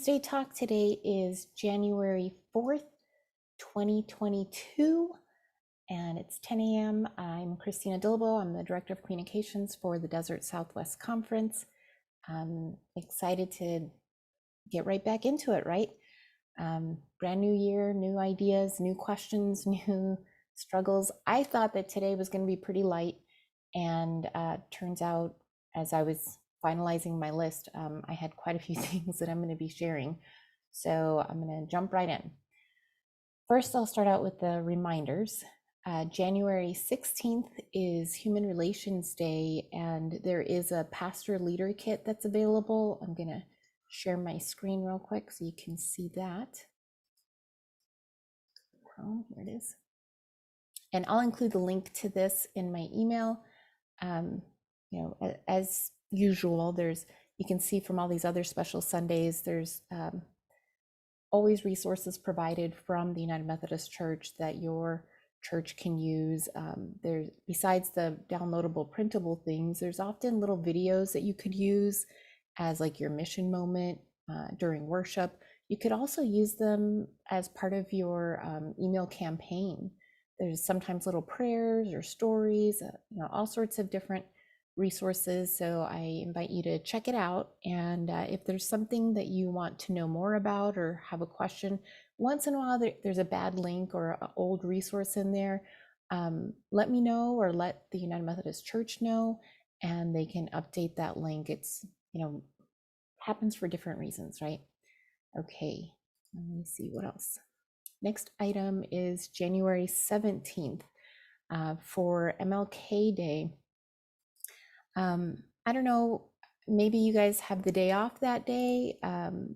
Tuesday talk today is January 4th, 2022, and it's 10 a.m. I'm Christina Dilbo. I'm the Director of Communications for the Desert Southwest Conference. I'm excited to get right back into it, right? Brand new year, new ideas, new questions, new struggles. I thought that today was going to be pretty light, and turns out as I was finalizing my list, I had quite a few things that I'm going to be sharing. So I'm going to jump right in. First, I'll start out with the reminders. January 16th is Human Relations Day, and there is a pastor leader kit that's available. I'm going to share my screen real quick so you can see that. Oh, here it is. And I'll include the link to this in my email. As usual, you can see from all these other special Sundays, there's always resources provided from the United Methodist Church that your church can use. There's, besides the downloadable printable things, there's often little videos that you could use as like your mission moment during worship. You could also use them as part of your email campaign. There's sometimes little prayers or stories, all sorts of different resources. So I invite you to check it out. And if there's something that you want to know more about or have a question, once in a while there's a bad link or an old resource in there, let me know or let the United Methodist Church know, and they can update that link. It's, happens for different reasons, right? Okay, let me see what else. Next item is January 17th for MLK Day. I don't know, maybe you guys have the day off that day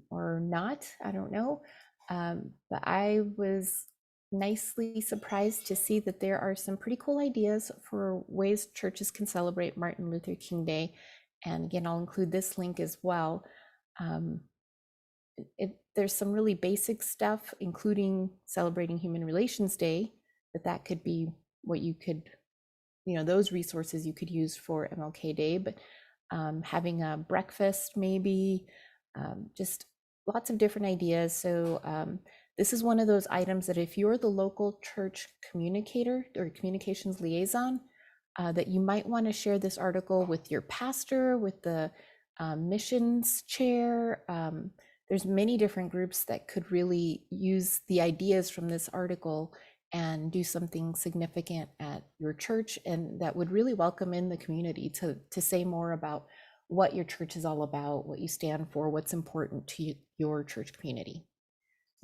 or not, I don't know. But I was nicely surprised to see that there are some pretty cool ideas for ways churches can celebrate Martin Luther King Day. And again, I'll include this link as well. There's some really basic stuff, including celebrating Human Relations Day, that could be what you could, those resources you could use for MLK Day, but having a breakfast maybe, just lots of different ideas. So this is one of those items that if you're the local church communicator or communications liaison, that you might want to share this article with your pastor, with the missions chair. There's many different groups that could really use the ideas from this article and do something significant at your church, and that would really welcome in the community to say more about what your church is all about, what you stand for, what's important to your church community.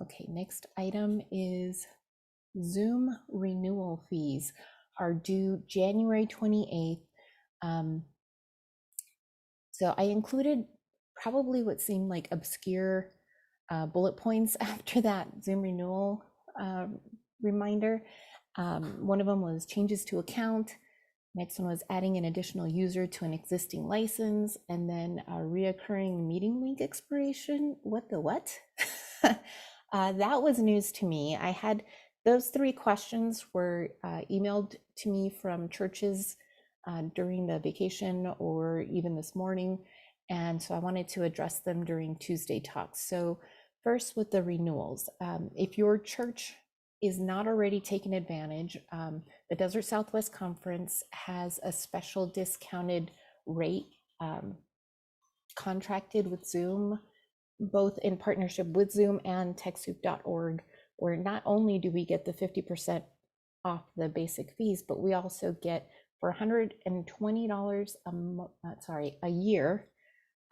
Okay, next item is Zoom renewal fees are due January 28th. So I included probably what seemed like obscure bullet points after that Zoom renewal reminder. One of them was changes to account. Next one was adding an additional user to an existing license, and then a reoccurring meeting link expiration. What the what? That was news to me. I had those three questions were emailed to me from churches during the vacation or even this morning. And so I wanted to address them during Tuesday talks. So first with the renewals, if your church is not already taking advantage, the Desert Southwest Conference has a special discounted rate contracted with Zoom, both in partnership with Zoom and TechSoup.org, where not only do we get the 50% off the basic fees, but we also get for $120 a year,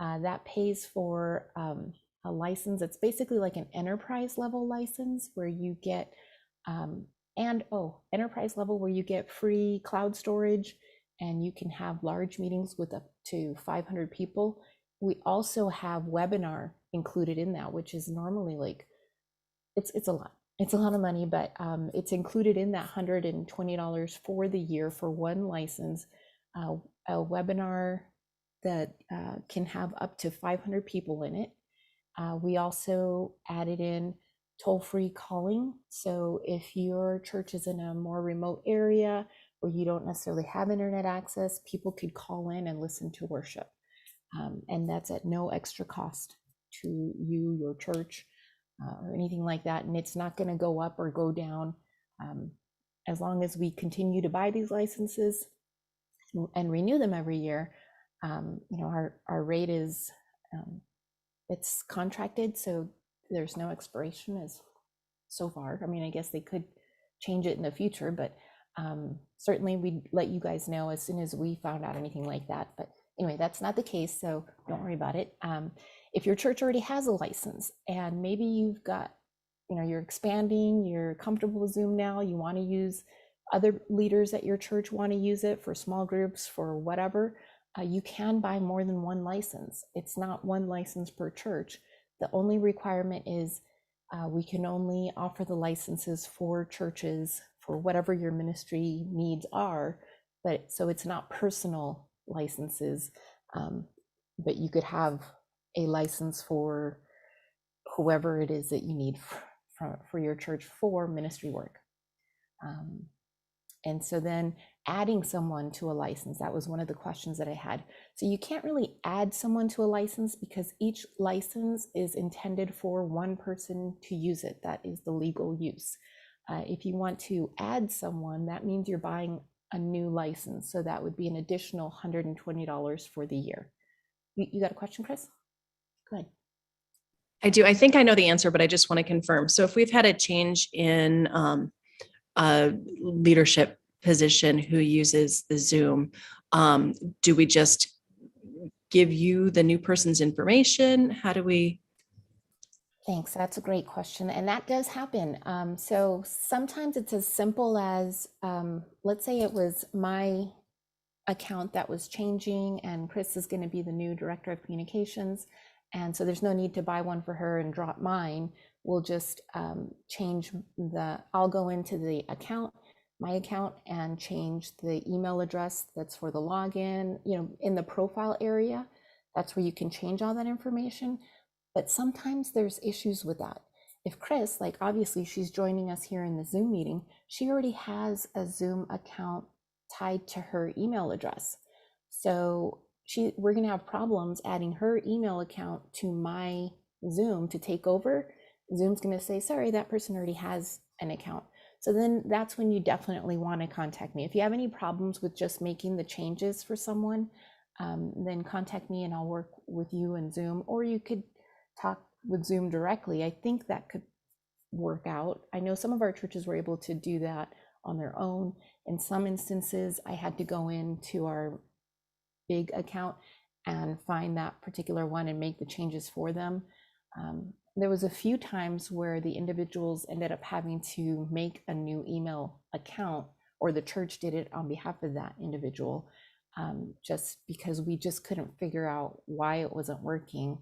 that pays for a license. It's basically like an enterprise level license where you get enterprise level where you get free cloud storage and you can have large meetings with up to 500 people. We also have webinar included in that, which is normally like, it's a lot. It's a lot of money, but it's included in that $120 for the year for one license, a webinar that can have up to 500 people in it. We also added in toll-free calling. So if your church is in a more remote area where you don't necessarily have internet access, people could call in and listen to worship. And that's at no extra cost. to you, your church, or anything like that, and it's not going to go up or go down. As long as we continue to buy these licenses and renew them every year, our rate is it's contracted, so there's no expiration as so far. I mean, I guess they could change it in the future, but certainly we'd let you guys know as soon as we found out anything like that. But anyway, that's not the case, so don't worry about it. If your church already has a license and maybe you've got, you're expanding, you're comfortable with Zoom now, you want to use, other leaders at your church want to use it for small groups, for whatever, you can buy more than one license. It's not one license per church. The only requirement is we can only offer the licenses for churches for whatever your ministry needs are, but so it's not personal licenses, but you could have a license for whoever it is that you need for your church for ministry work. And so then adding someone to a license, that was one of the questions that I had. So you can't really add someone to a license because each license is intended for one person to use it. That is the legal use. If you want to add someone, that means you're buying a new license. So that would be an additional $120 for the year. You got a question, Chris? Go ahead. I do. I think I know the answer, but I just want to confirm. So if we've had a change in a leadership position who uses the Zoom, do we just give you the new person's information? How do we? Thanks. That's a great question. And that does happen. So sometimes it's as simple as, let's say it was my account that was changing and Chris is going to be the new director of communications. And so there's no need to buy one for her and drop mine. We'll just change I'll go into the account, my account, and change the email address that's for the login, in the profile area. That's where you can change all that information. But sometimes there's issues with that. If Chris, like obviously she's joining us here in the Zoom meeting, she already has a Zoom account tied to her email address. So we're going to have problems adding her email account to my Zoom to take over. Zoom's going to say, sorry, that person already has an account. So then that's when you definitely want to contact me. If you have any problems with just making the changes for someone, then contact me and I'll work with you in Zoom, or you could talk with Zoom directly. I think that could work out. I know some of our churches were able to do that on their own. In some instances, I had to go into our big account and find that particular one and make the changes for them. There was a few times where the individuals ended up having to make a new email account, or the church did it on behalf of that individual, just because we just couldn't figure out why it wasn't working.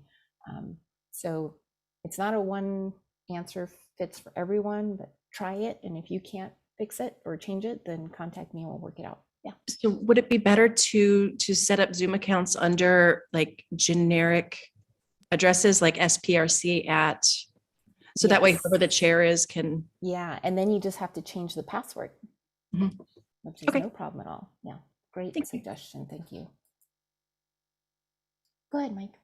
So it's not a one answer fits for everyone, but try it. And if you can't fix it or change it, then contact me and we'll work it out. Yeah. So would it be better to set up Zoom accounts under like generic addresses like SPRC at, so that way whoever the chair is can. Yeah. And then you just have to change the password, which is no problem at all. Yeah. Great suggestion. Thank you. Go ahead, Mike.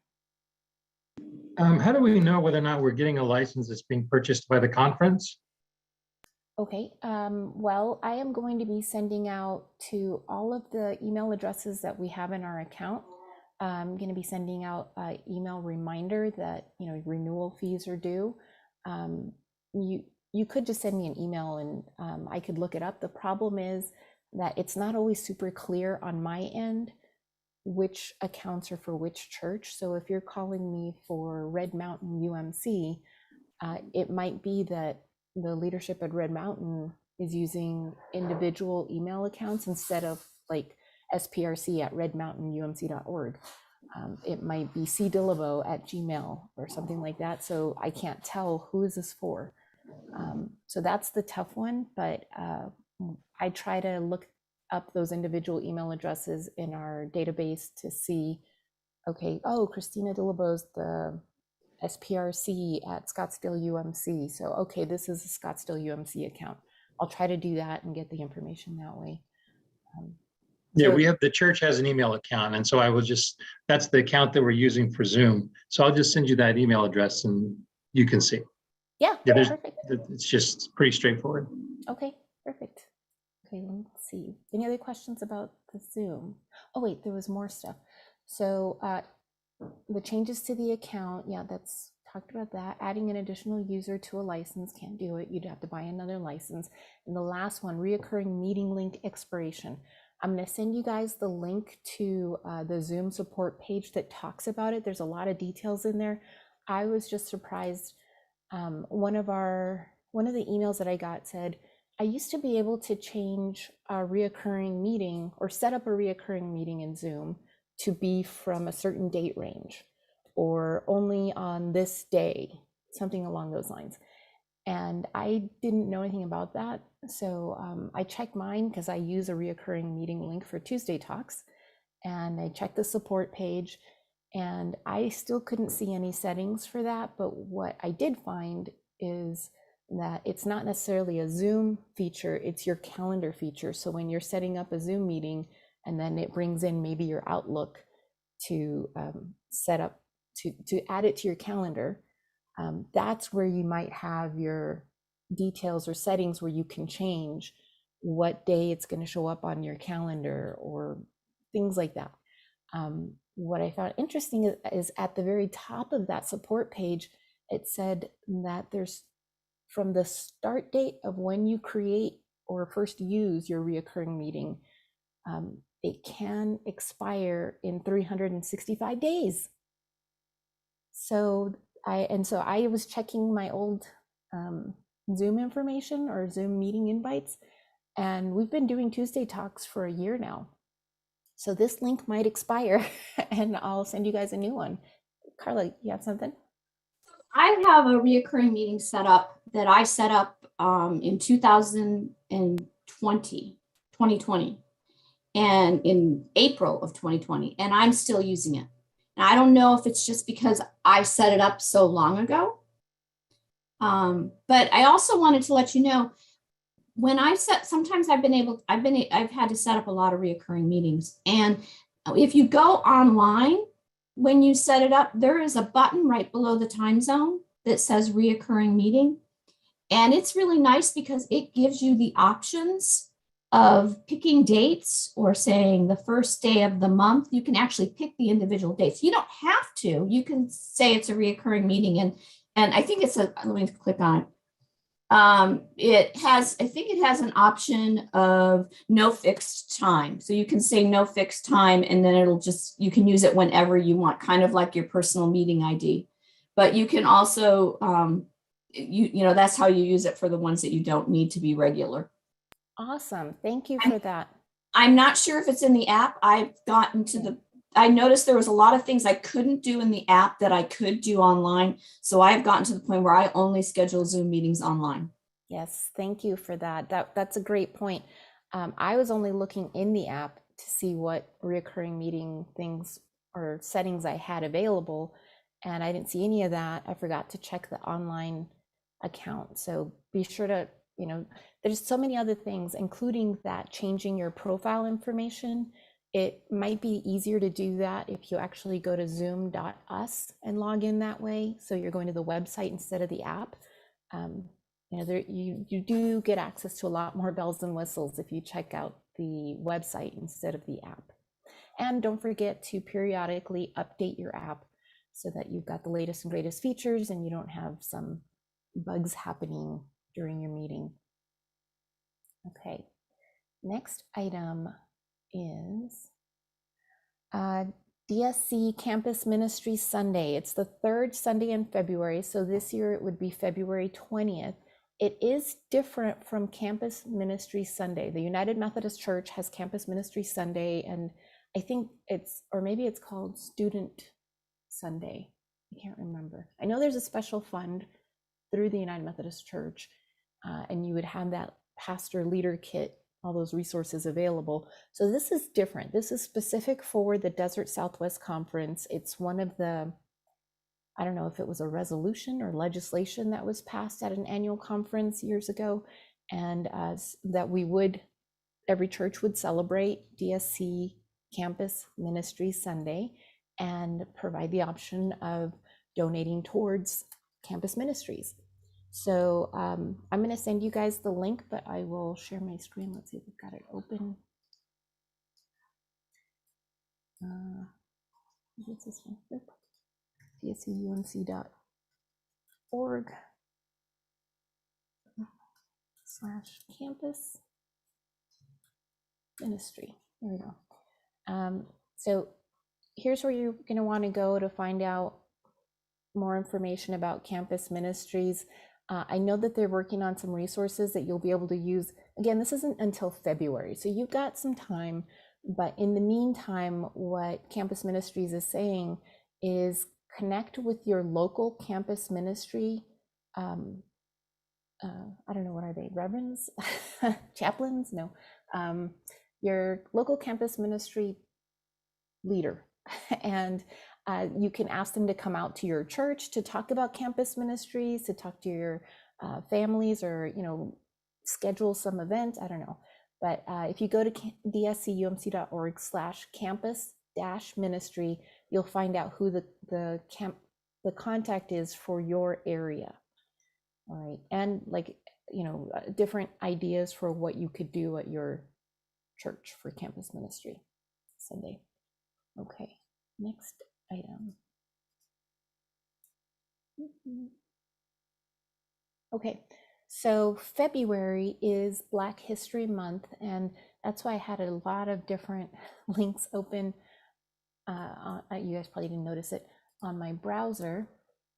How do we know whether or not we're getting a license that's being purchased by the conference? Okay, well, I am going to be sending out to all of the email addresses that we have in our account. I'm going to be sending out an email reminder that, renewal fees are due. You could just send me an email and I could look it up. The problem is that it's not always super clear on my end which accounts are for which church. So if you're calling me for Red Mountain UMC, it might be that the leadership at Red Mountain is using individual email accounts instead of like SPRC at redmountainumc.org. It might be cdillabo@gmail or something like that. So I can't tell who is this for. So that's the tough one, but I try to look up those individual email addresses in our database to see, okay, oh, Christina Dillabo's the SPRC at Scottsdale UMC. So, okay, this is a Scottsdale UMC account. I'll try to do that and get the information that way. Yeah, So- we have, the church has an email account, and so I will that's the account that we're using for Zoom. So I'll just send you that email address and you can see. Yeah, Yeah, perfect. it's just pretty straightforward. Okay, perfect. Okay, let's see. Any other questions about the Zoom? Oh, wait, there was more stuff. So the changes to the account, yeah, that's talked about that. Adding an additional user to a license, can't do it. You'd have to buy another license. And the last one, reoccurring meeting link expiration. I'm going to send you guys the link to the Zoom support page that talks about it. There's a lot of details in there. I was just surprised. One of the emails that I got said, I used to be able to change a reoccurring meeting or set up a reoccurring meeting in Zoom to be from a certain date range or only on this day, something along those lines. And I didn't know anything about that. So I checked mine because I use a reoccurring meeting link for Tuesday Talks. And I checked the support page and I still couldn't see any settings for that. But what I did find is that it's not necessarily a Zoom feature, it's your calendar feature. So when you're setting up a Zoom meeting and then it brings in maybe your Outlook to set up, to add it to your calendar, that's where you might have your details or settings where you can change what day it's going to show up on your calendar or things like that. What I found interesting is at the very top of that support page, it said that there's from the start date of when you create or first use your reoccurring meeting, it can expire in 365 days. So I was checking my old Zoom information or Zoom meeting invites, and we've been doing Tuesday Talks for a year now. So this link might expire and I'll send you guys a new one. Carla, you have something? I have a reoccurring meeting set up that I set up in 2020, and in April of 2020, and I'm still using it. And I don't know if it's just because I set it up so long ago. But I also wanted to let you know, when sometimes I've had to set up a lot of reoccurring meetings. And if you go online, when you set it up, there is a button right below the time zone that says reoccurring meeting. And it's really nice because it gives you the options of picking dates or saying the first day of the month. You can actually pick the individual dates. You don't have to. You can say it's a reoccurring meeting. And I think let me click on it. I think it has an option of no fixed time. So you can say no fixed time, and then you can use it whenever you want, kind of like your personal meeting ID. But you can also, that's how you use it for the ones that you don't need to be regular. Awesome. Thank you for that. I'm not sure if it's in the app. I noticed there was a lot of things I couldn't do in the app that I could do online. So I've gotten to the point where I only schedule Zoom meetings online. Yes, thank you for that. That's a great point. I was only looking in the app to see what reoccurring meeting things or settings I had available, and I didn't see any of that. I forgot to check the online account. So be sure to, there's so many other things, including that changing your profile information. It might be easier to do that if you actually go to zoom.us and log in that way. So you're going to the website instead of the app. You do get access to a lot more bells and whistles if you check out the website instead of the app. And don't forget to periodically update your app so that you've got the latest and greatest features and you don't have some bugs happening during your meeting. Okay, next item is DSC Campus Ministry Sunday. It's the third Sunday in February, so this year it would be February 20th. It is different from Campus Ministry Sunday. The United Methodist Church has Campus Ministry Sunday, and I think maybe it's called Student Sunday. I can't remember. I know there's a special fund through the United Methodist Church, and you would have that pastor leader kit, all those resources available. So this is different. This is specific for the Desert Southwest Conference. It's one of the, I don't know if it was a resolution or legislation that was passed at an annual conference years ago, and that we would every church would celebrate DSC Campus Ministry Sunday and provide the option of donating towards campus ministries. So I'm going to send you guys the link, but I will share my screen. Let's see if we've got it open. What's this one? dscumc.org/campus ministry. There we go. So here's where you're going to want to go to find out more information about campus ministries. I know that they're working on some resources that you'll be able to use. Again, this isn't until February, so you've got some time. But in the meantime, what Campus Ministries is saying is connect with your local campus ministry. I don't know, what are they, reverends, chaplains? No, your local campus ministry leader. And you can ask them to come out to your church to talk about campus ministries, to talk to your families, or, you know, schedule some event. I don't know. But if you go to dscumc.org/campus-ministry, you'll find out who the contact is for your area. All right, and like, you know, different ideas for what you could do at your church for campus ministry Sunday. Okay, next item. Okay. So February is Black History Month, and that's why I had a lot of different links open. You guys probably didn't notice it on my browser,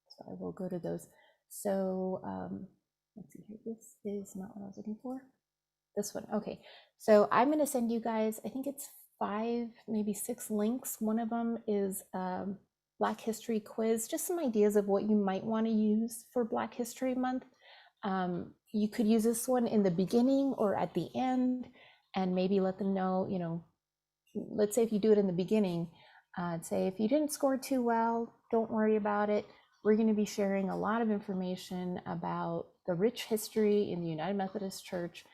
so I will go to those. So let's see here. This is not what I was looking for. This one. Okay. So I'm going to send you guys, I think it's 5, maybe 6 links. One of them is Black History quiz, just some ideas of what you might want to use for Black History Month. You could use this one in the beginning or at the end, and maybe let them know, you know, let's say if you do it in the beginning, say if you didn't score too well, don't worry about it. We're going to be sharing a lot of information about the rich history in the United Methodist Church.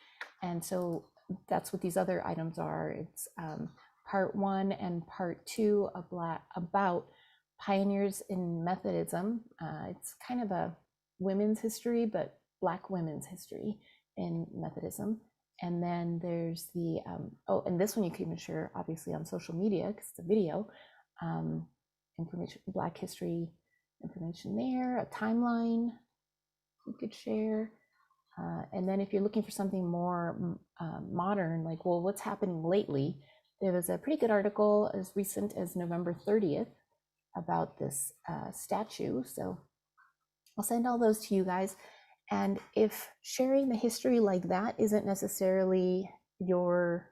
And so that's what these other items are. It's part 1 and part 2 about pioneers in Methodism. It's kind of a women's history, but Black women's history in Methodism. And then there's the, and this one you can even share obviously on social media because it's a video, information, Black history information there, a timeline you could share. And then if you're looking for something more modern, like, well, what's happening lately? There was a pretty good article as recent as November 30th about this statue. So I'll send all those to you guys. And if sharing the history like that isn't necessarily your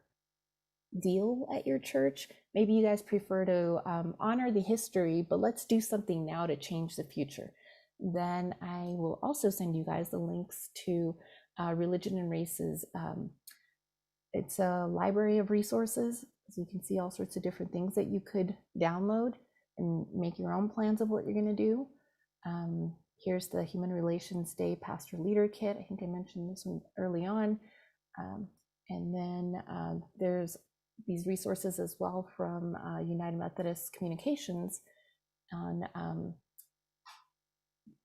deal at your church, maybe you guys prefer to honor the history, but let's do something now to change the future. Then I will also send you guys the links to Religion and Races. It's a library of resources, so you can see all sorts of different things that you could download and make your own plans of what you're going to do. Here's the Human Relations Day Pastor Leader Kit. I think I mentioned this one early on. And then there's these resources as well from United Methodist Communications on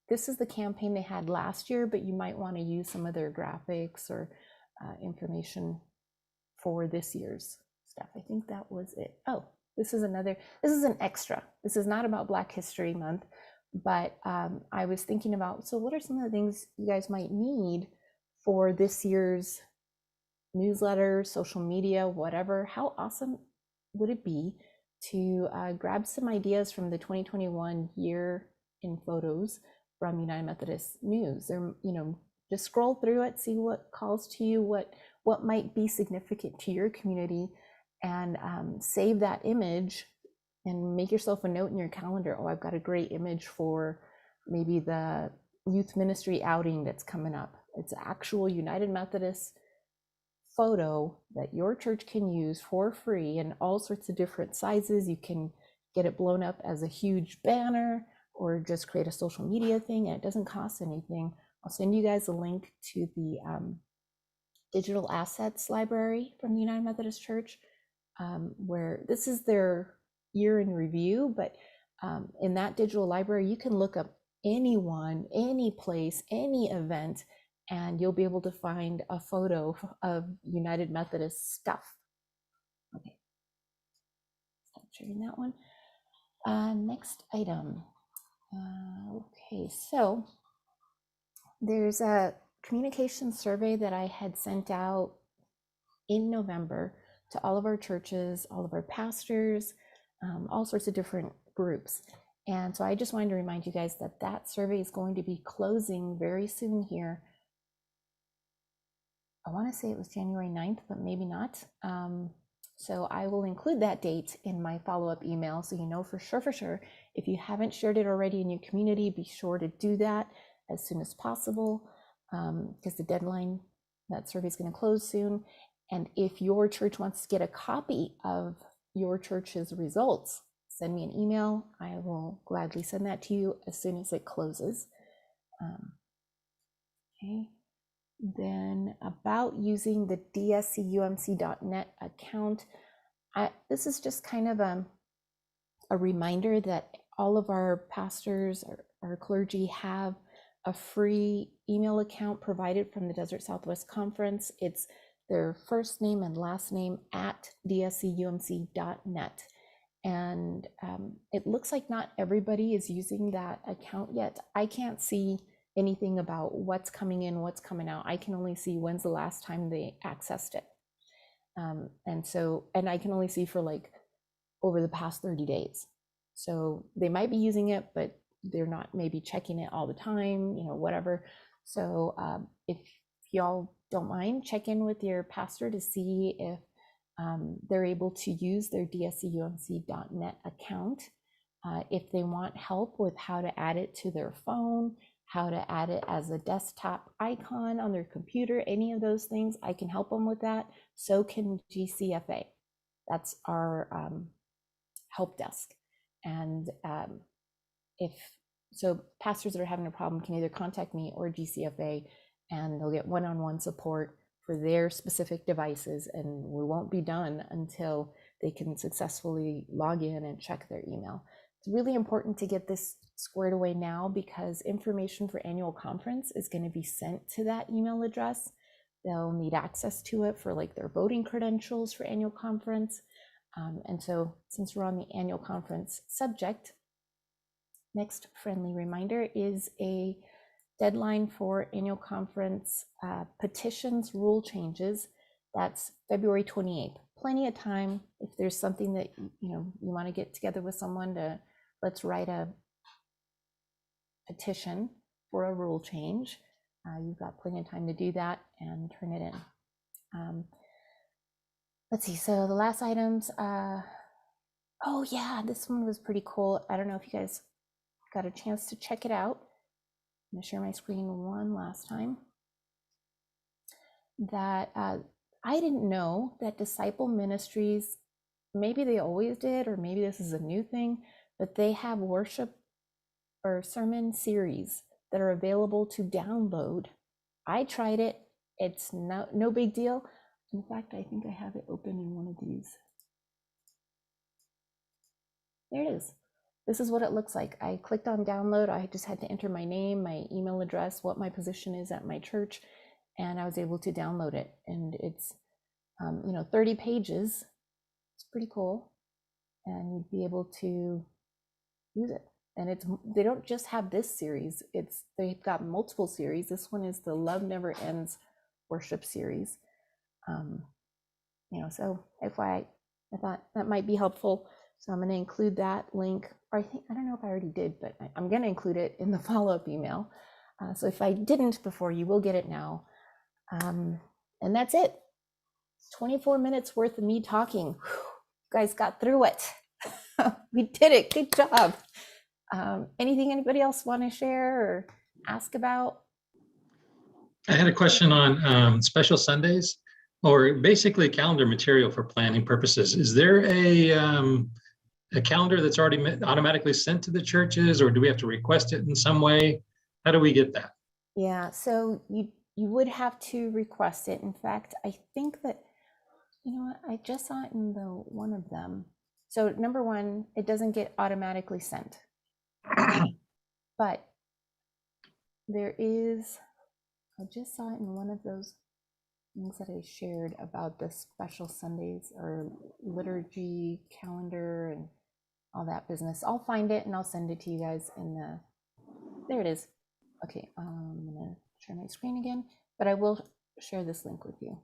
this is the campaign they had last year, but you might want to use some of their graphics or information for this year's stuff. I think that was it. Oh, this is an extra. This is not about Black History Month, but I was thinking about, so what are some of the things you guys might need for this year's newsletter, social media, whatever? How awesome would it be to grab some ideas from the 2021 year in photos from United Methodist News? Or, you know, just scroll through it, see what calls to you, what might be significant to your community, and save that image and make yourself a note in your calendar. Oh, I've got a great image for maybe the youth ministry outing that's coming up. It's an actual United Methodist photo that your church can use for free in all sorts of different sizes. You can get it blown up as a huge banner or just create a social media thing, and it doesn't cost anything. I'll send you guys a link to the digital assets library from the United Methodist Church, where this is their year in review, but in that digital library, you can look up anyone, any place, any event, and you'll be able to find a photo of United Methodist stuff. Okay, stop sharing that one. Next item. Okay, so there's a communication survey that I had sent out in November to all of our churches, all of our pastors, all sorts of different groups. And so I just wanted to remind you guys that that survey is going to be closing very soon here. I want to say it was January 9th, but maybe not. So I will include that date in my follow-up email so you know for sure. If you haven't shared it already in your community, be sure to do that as soon as possible, because the deadline, that survey is going to close soon. And if your church wants to get a copy of your church's results, send me an email. I will gladly send that to you as soon as it closes. Okay. Then about using the dscumc.net account, this is just kind of a reminder that all of our pastors, our clergy have a free email account provided from the Desert Southwest Conference. It's their first name and last name at dscumc.net. And it looks like not everybody is using that account yet. I can't see anything about what's coming in, what's coming out. I can only see when's the last time they accessed it. And I can only see for like over the past 30 days. So they might be using it, but they're not maybe checking it all the time, whatever. So if y'all don't mind, check in with your pastor to see if they're able to use their dscumc.net account. If they want help with how to add it to their phone, how to add it as a desktop icon on their computer, any of those things, I can help them with that. So can GCFA. That's our help desk. And so pastors that are having a problem can either contact me or GCFA, and they'll get one-on-one support for their specific devices, and we won't be done until they can successfully log in and check their email. It's really important to get this squared away now, because information for annual conference is going to be sent to that email address. They'll need access to it for like their voting credentials for annual conference. And so since we're on the annual conference subject, next friendly reminder is a deadline for annual conference petitions rule changes. That's February 28th. Plenty of time. If there's something that you want to get together with someone to, let's write a petition for a rule change. You've got plenty of time to do that and turn it in. Let's see, so the last items, oh yeah, this one was pretty cool. I don't know if you guys got a chance to check it out. I'm gonna share my screen one last time. That I didn't know that Disciple Ministries, maybe they always did, or maybe this is a new thing, but they have worship or sermon series that are available to download. I tried it. It's no big deal. In fact, I think I have it open in one of these. There it is. This is what it looks like. I clicked on download. I just had to enter my name, my email address, what my position is at my church, and I was able to download it. And it's 30 pages. It's pretty cool, and you'd be able to use it. And they don't just have this series. They've got multiple series. This one is the Love Never Ends worship series. So FYI, I thought that might be helpful. So I'm going to include that link. Or I don't know if I already did, but I'm going to include it in the follow-up email. So if I didn't before, you will get it now. And that's it. 24 minutes worth of me talking. Whew, you guys got through it. We did it. Good job. Anything anybody else want to share or ask about? I had a question on special Sundays, or basically calendar material for planning purposes. Is there a calendar that's already automatically sent to the churches, or do we have to request it in some way? How do we get that? Yeah, so you would have to request it. In fact, I think that, you know what, I just saw it in the one of them. So number one, it doesn't get automatically sent. But there is, I just saw it in one of those things that I shared about the special Sundays or liturgy calendar and all that business. I'll find it and I'll send it to you guys in the, there it is. Okay, I'm gonna share my screen again, but I will share this link with you.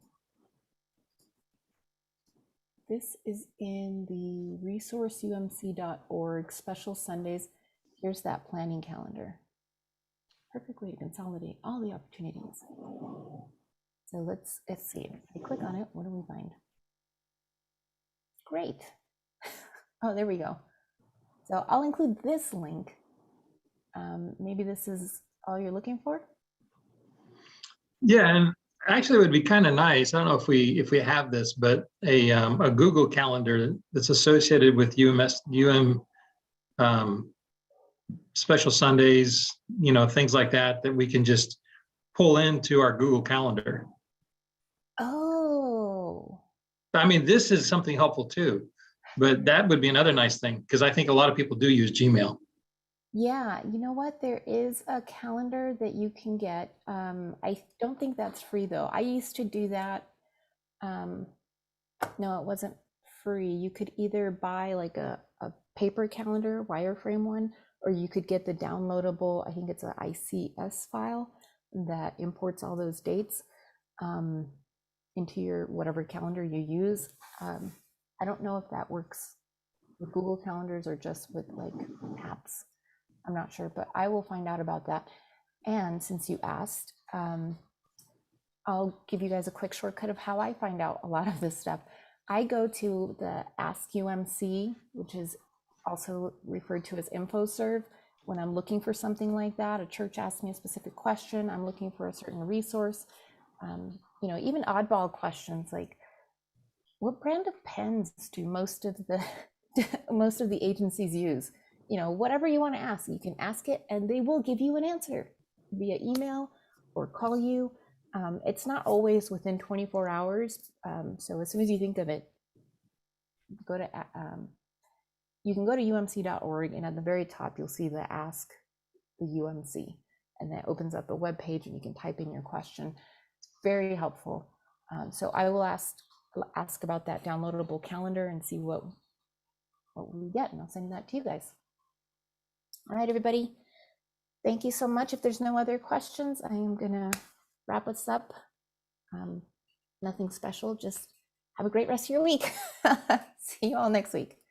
This is in the resourceumc.org special Sundays. Here's that planning calendar. Perfect way to consolidate all the opportunities. So let's see. If I click on it, what do we find? Great. Oh, there we go. So I'll include this link. Maybe this is all you're looking for? Yeah, and actually it would be kind of nice. I don't know if we have this, but a Google Calendar that's associated with special Sundays, you know, things like that, that we can just pull into our Google Calendar. Oh. I mean, this is something helpful too, but that would be another nice thing because I think a lot of people do use Gmail. Yeah, you know what? There is a calendar that you can get. I don't think that's free though. I used to do that. No, it wasn't free. You could either buy like a paper calendar, wireframe one, or you could get the downloadable, I think it's an ICS file that imports all those dates into your whatever calendar you use. I don't know if that works with Google calendars or just with like apps. I'm not sure, but I will find out about that. And since you asked, I'll give you guys a quick shortcut of how I find out a lot of this stuff. I go to the Ask UMC, which is also referred to as InfoServe. When I'm looking for something like that, a church asks me a specific question, I'm looking for a certain resource. You know, even oddball questions like, what brand of pens do most of the agencies use? You know, whatever you want to ask, you can ask it and they will give you an answer via email or call you. It's not always within 24 hours. So as soon as you think of it, go to, you can go to umc.org and at the very top, you'll see the Ask the UMC and that opens up a web page and you can type in your question. It's very helpful. So I will ask about that downloadable calendar and see what we get, and I'll send that to you guys. All right, everybody. Thank you so much. If there's no other questions, I am gonna wrap us up. Nothing special, just have a great rest of your week. See you all next week.